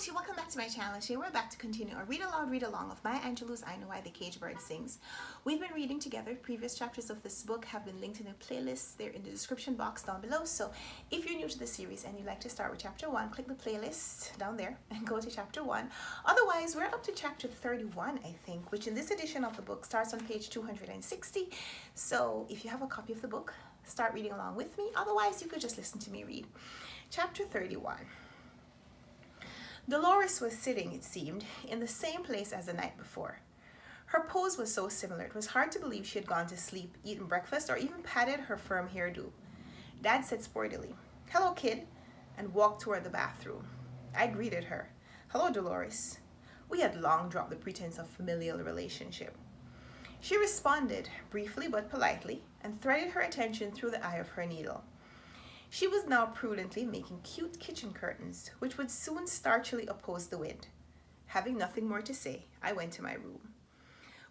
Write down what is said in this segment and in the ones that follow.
beauty, welcome back to my channel. Today we're back to continue a read along of Maya Angelou's I Know Why the Caged Bird Sings. We've been reading together. Previous chapters of this book have been linked in a playlist. They're in the description box down below. So if you're new to the series and you'd like to start with chapter 1, click the playlist down there and go to chapter 1. Otherwise, we're up to chapter 31, I think, which in this edition of the book starts on page 260. So if you have a copy of the book, start reading along with me. Otherwise, you could just listen to me read. Chapter 31. Dolores was sitting, it seemed, in the same place as the night before. Her pose was so similar, it was hard to believe she had gone to sleep, eaten breakfast, or even patted her firm hairdo. Dad said sportily, "Hello, kid," and walked toward the bathroom. I greeted her. "Hello, Dolores." We had long dropped the pretense of familial relationship. She responded, briefly but politely, and threaded her attention through the eye of her needle. She was now prudently making cute kitchen curtains, which would soon starchily oppose the wind. Having nothing more to say, I went to my room.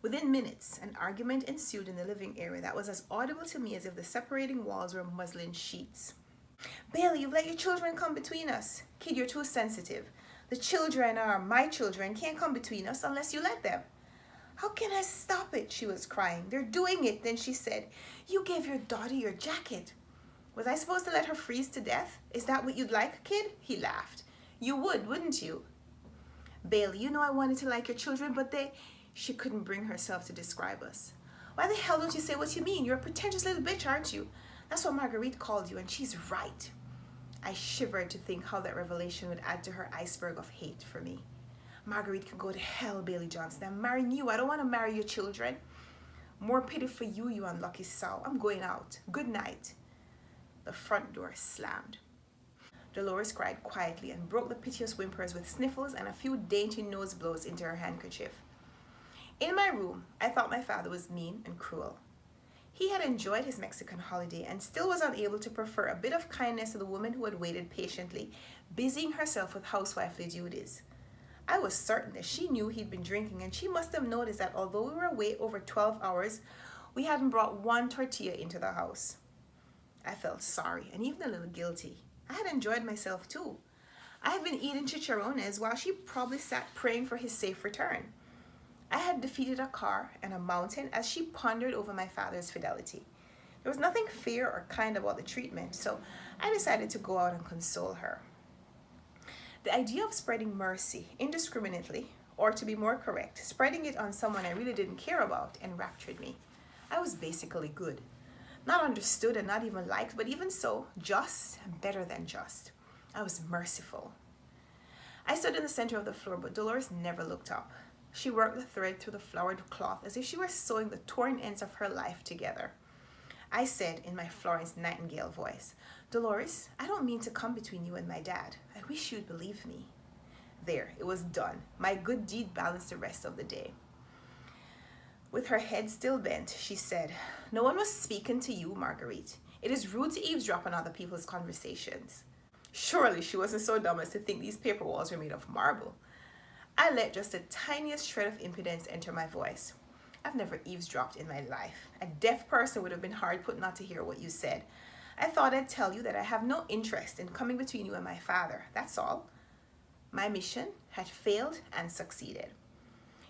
Within minutes, an argument ensued in the living area that was as audible to me as if the separating walls were muslin sheets. "Bailey, you've let your children come between us. Kid, you're too sensitive. The children are my children, can't come between us unless you let them." "How can I stop it?" she was crying. "They're doing it." Then she said, "You gave your daughter your jacket." "Was I supposed to let her freeze to death? Is that what you'd like, kid?" He laughed. "You would, wouldn't you?" "Bailey, you know I wanted to like your children, but they..." She couldn't bring herself to describe us. "Why the hell don't you say what you mean? You're a pretentious little bitch, aren't you? That's what Marguerite called you, and she's right." I shivered to think how that revelation would add to her iceberg of hate for me. "Marguerite can go to hell, Bailey Johnson. I'm marrying you. I don't want to marry your children." "More pity for you, you unlucky sow. I'm going out. Good night." The front door slammed. Dolores cried quietly and broke the piteous whimpers with sniffles and a few dainty nose blows into her handkerchief. In my room, I thought my father was mean and cruel. He had enjoyed his Mexican holiday and still was unable to prefer a bit of kindness to the woman who had waited patiently, busying herself with housewifely duties. I was certain that she knew he'd been drinking, and she must have noticed that although we were away over 12 hours, we hadn't brought one tortilla into the house. I felt sorry and even a little guilty. I had enjoyed myself too. I had been eating chicharrones while she probably sat praying for his safe return. I had defeated a car and a mountain as she pondered over my father's fidelity. There was nothing fair or kind about the treatment, so I decided to go out and console her. The idea of spreading mercy indiscriminately, or to be more correct, spreading it on someone I really didn't care about, enraptured me. I was basically good. Not understood and not even liked, but even so, just and better than just. I was merciful. I stood in the center of the floor, but Dolores never looked up. She worked the thread through the flowered cloth as if she were sewing the torn ends of her life together. I said in my Florence Nightingale voice, "Dolores, I don't mean to come between you and my dad. I wish you'd believe me." There, it was done. My good deed balanced the rest of the day. With her head still bent, she said, "No one was speaking to you, Marguerite. It is rude to eavesdrop on other people's conversations." Surely she wasn't so dumb as to think these paper walls were made of marble. I let just the tiniest shred of impudence enter my voice. "I've never eavesdropped in my life. A deaf person would have been hard put not to hear what you said. I thought I'd tell you that I have no interest in coming between you and my father. That's all." My mission had failed and succeeded.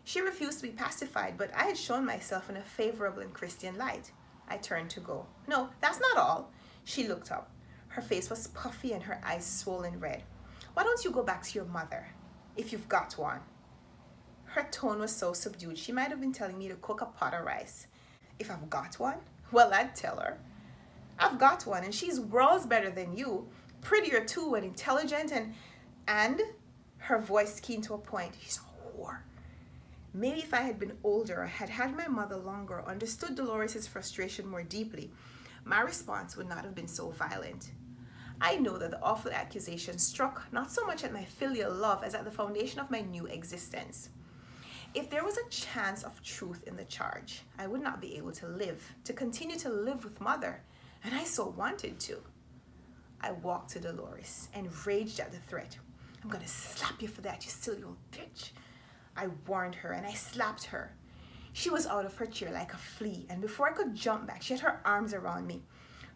She refused to be pacified, but I had shown myself in a favorable and Christian light. I turned to go. "No, that's not all." She looked up. Her face was puffy and her eyes swollen red. "Why don't you go back to your mother, if you've got one?" Her tone was so subdued, she might have been telling me to cook a pot of rice. If I've got one? Well, I'd tell her. I've got one, and she's worlds better than you. Prettier too, and intelligent, and her voice keen to a point. She's a whore. Maybe if I had been older, had had my mother longer, understood Dolores' frustration more deeply, my response would not have been so violent. I know that the awful accusation struck not so much at my filial love as at the foundation of my new existence. If there was a chance of truth in the charge, I would not be able to live, to continue to live with mother, and I so wanted to. I walked to Dolores and raged at the threat. "I'm gonna slap you for that, you silly old bitch." I warned her, and I slapped her. She was out of her chair like a flea, and before I could jump back, she had her arms around me.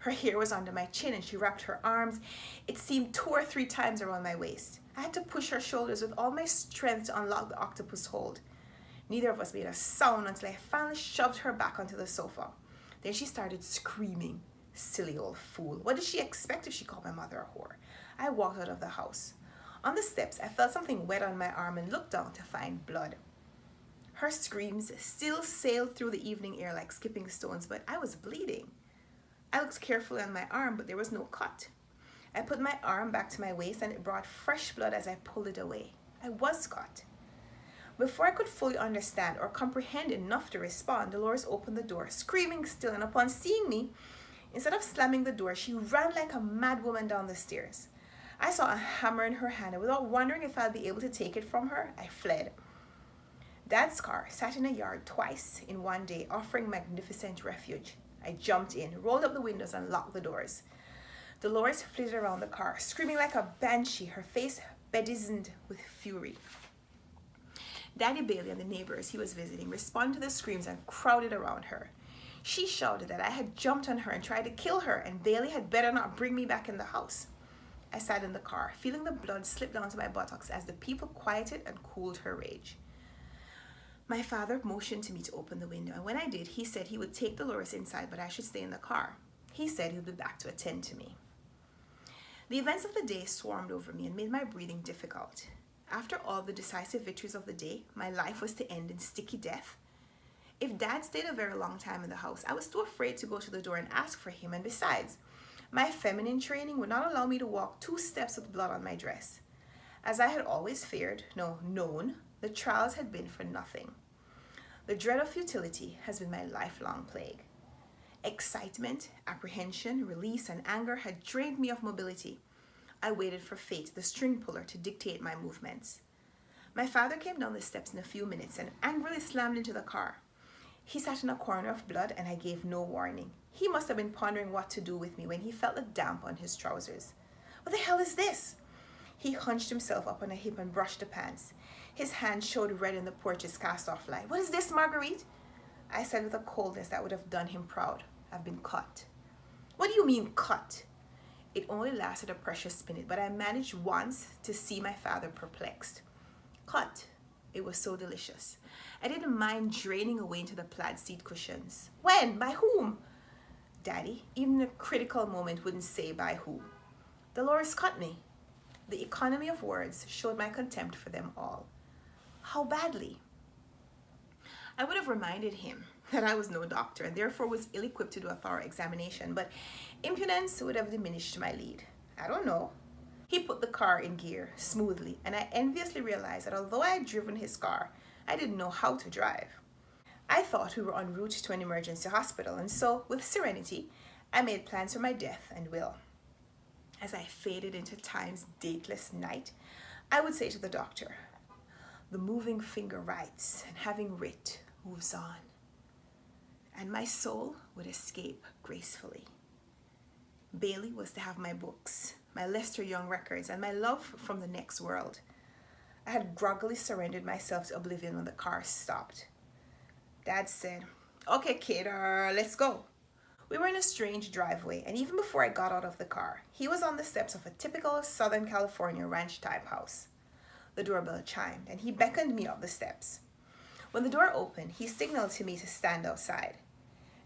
Her hair was under my chin and she wrapped her arms, it seemed 2 or 3 times around my waist. I had to push her shoulders with all my strength to unlock the octopus hold. Neither of us made a sound until I finally shoved her back onto the sofa. Then she started screaming. Silly old fool. What did she expect if she called my mother a whore? I walked out of the house. On the steps, I felt something wet on my arm and looked down to find blood. Her screams still sailed through the evening air like skipping stones, but I was bleeding. I looked carefully on my arm, but there was no cut. I put my arm back to my waist and it brought fresh blood as I pulled it away. I was cut. Before I could fully understand or comprehend enough to respond, Dolores opened the door, screaming still, and upon seeing me, instead of slamming the door, she ran like a mad woman down the stairs. I saw a hammer in her hand, and without wondering if I'd be able to take it from her, I fled. Dad's car sat in a yard twice in one day, offering magnificent refuge. I jumped in, rolled up the windows, and locked the doors. Dolores flitted around the car, screaming like a banshee, her face bedizened with fury. Daddy Bailey and the neighbors he was visiting responded to the screams and crowded around her. She shouted that I had jumped on her and tried to kill her, and Bailey had better not bring me back in the house. I sat in the car, feeling the blood slip down to my buttocks as the people quieted and cooled her rage. My father motioned to me to open the window, and when I did, he said he would take Dolores inside, but I should stay in the car. He said he would be back to attend to me. The events of the day swarmed over me and made my breathing difficult. After all the decisive victories of the day, my life was to end in sticky death. If Dad stayed a very long time in the house, I was too afraid to go to the door and ask for him, and besides, my feminine training would not allow me to walk 2 steps with blood on my dress. As I had always feared, known, the trials had been for nothing. The dread of futility has been my lifelong plague. Excitement, apprehension, release, and anger had drained me of mobility. I waited for fate, the string puller, to dictate my movements. My father came down the steps in a few minutes and angrily slammed into the car. He sat in a corner of blood and I gave no warning. He must have been pondering what to do with me when he felt the damp on his trousers. What the hell is this? He hunched himself up on a hip and brushed the pants. His hand showed red in the porch's cast-off light. What is this, Marguerite? I said with a coldness that would have done him proud. I've been cut. What do you mean, cut? It only lasted a precious minute, but I managed once to see my father perplexed. Cut. It was so delicious. I didn't mind draining away into the plaid seat cushions. When? By whom? Daddy, even in a critical moment, wouldn't say by who. Dolores cut me. The economy of words showed my contempt for them all. How badly? I would have reminded him that I was no doctor and therefore was ill-equipped to do a thorough examination, but impudence would have diminished my lead. I don't know. He put the car in gear smoothly, and I enviously realized that although I had driven his car, I didn't know how to drive. I thought we were en route to an emergency hospital, and so, with serenity, I made plans for my death and will. As I faded into time's dateless night, I would say to the doctor, "The moving finger writes, and having writ, moves on." And my soul would escape gracefully. Bailey was to have my books, my Lester Young records, and my love from the next world. I had groggily surrendered myself to oblivion when the car stopped. Dad said, "Okay, kid, let's go." We were in a strange driveway, and even before I got out of the car, he was on the steps of a typical Southern California ranch-type house. The doorbell chimed, and he beckoned me up the steps. When the door opened, he signaled to me to stand outside.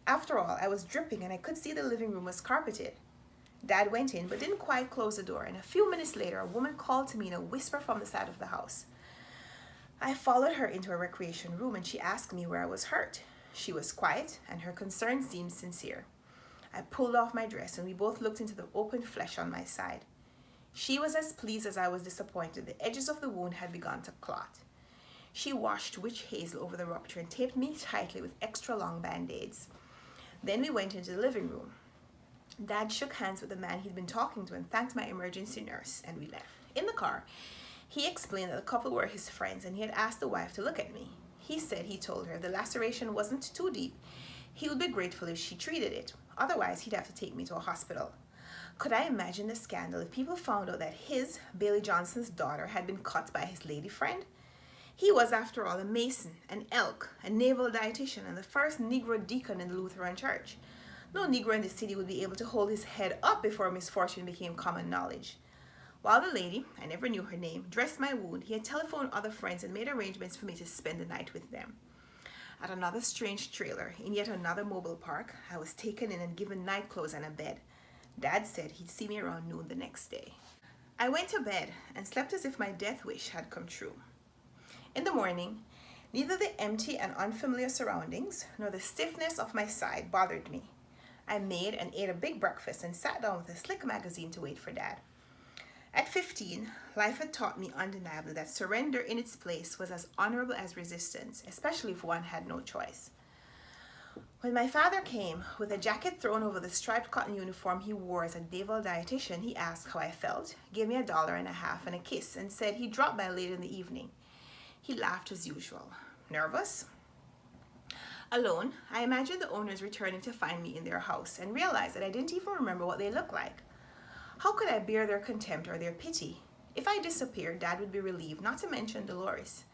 After all, I was dripping, and I could see the living room was carpeted. Dad went in, but didn't quite close the door, and a few minutes later, a woman called to me in a whisper from the side of the house. I followed her into a recreation room, and she asked me where I was hurt. She was quiet, and her concern seemed sincere. I pulled off my dress, and we both looked into the open flesh on my side. She was as pleased as I was disappointed. The edges of the wound had begun to clot. She washed witch hazel over the rupture and taped me tightly with extra long band-aids. Then we went into the living room. Dad shook hands with the man he'd been talking to and thanked my emergency nurse, and we left. In the car, he explained that the couple were his friends and he had asked the wife to look at me. He said he told her the laceration wasn't too deep. He would be grateful if she treated it. Otherwise, he'd have to take me to a hospital. Could I imagine the scandal if people found out that his, Bailey Johnson's daughter, had been cut by his lady friend? He was, after all, a Mason, an Elk, a naval dietitian, and the first Negro deacon in the Lutheran Church. No Negro in the city would be able to hold his head up before misfortune became common knowledge. While the lady, I never knew her name, dressed my wound, he had telephoned other friends and made arrangements for me to spend the night with them. At another strange trailer, in yet another mobile park, I was taken in and given night clothes and a bed. Dad said he'd see me around noon the next day. I went to bed and slept as if my death wish had come true. In the morning, neither the empty and unfamiliar surroundings nor the stiffness of my side bothered me. I made and ate a big breakfast and sat down with a slick magazine to wait for Dad. At 15, life had taught me undeniably that surrender in its place was as honorable as resistance, especially if one had no choice. When my father came, with a jacket thrown over the striped cotton uniform he wore as a naval dietitian, he asked how I felt, gave me $1.50 and a kiss, and said he'd drop by late in the evening. He laughed as usual. Nervous? Alone, I imagined the owners returning to find me in their house and realized that I didn't even remember what they looked like. How could I bear their contempt or their pity? If I disappeared, Dad would be relieved, not to mention Dolores.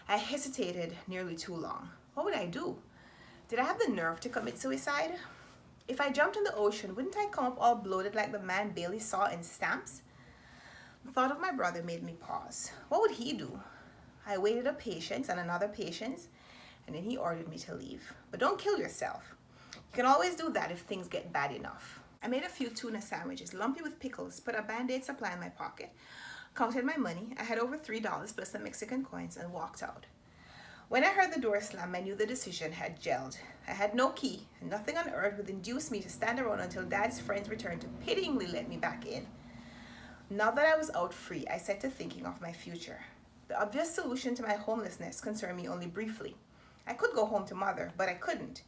I hesitated nearly too long. What would I do? Did I have the nerve to commit suicide? If I jumped in the ocean, wouldn't I come up all bloated like the man Bailey saw in Stamps? The thought of my brother made me pause. What would he do? I waited a patience and another patience, and then he ordered me to leave. But don't kill yourself. You can always do that if things get bad enough. I made a few tuna sandwiches, lumpy with pickles, put a Band-Aid supply in my pocket, counted my money. I had over $3 plus some Mexican coins and walked out. When I heard the door slam, I knew the decision had gelled. I had no key, and nothing on earth would induce me to stand around until Dad's friends returned to pityingly let me back in. Now that I was out free, I set to thinking of my future. The obvious solution to my homelessness concerned me only briefly. I could go home to Mother, but I couldn't.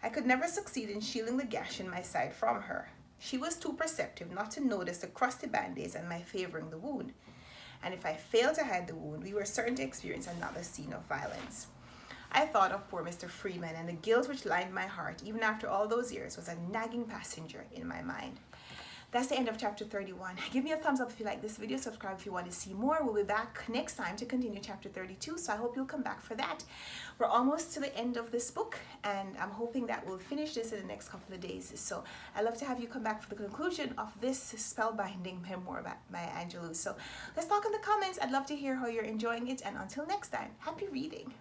I could never succeed in shielding the gash in my side from her. She was too perceptive not to notice the crusty band-aids and my favoring the wound. And if I failed to hide the wound, we were certain to experience another scene of violence. I thought of poor Mr. Freeman, and the guilt which lined my heart, even after all those years, was a nagging passenger in my mind. That's the end of chapter 31. Give me a thumbs up if you like this video. Subscribe if you want to see more. We'll be back next time to continue chapter 32. So I hope you'll come back for that. We're almost to the end of this book, and I'm hoping that we'll finish this in the next couple of days. So I'd love to have you come back for the conclusion of this spellbinding memoir by Angelou. So let's talk in the comments. I'd love to hear how you're enjoying it. And until next time, happy reading.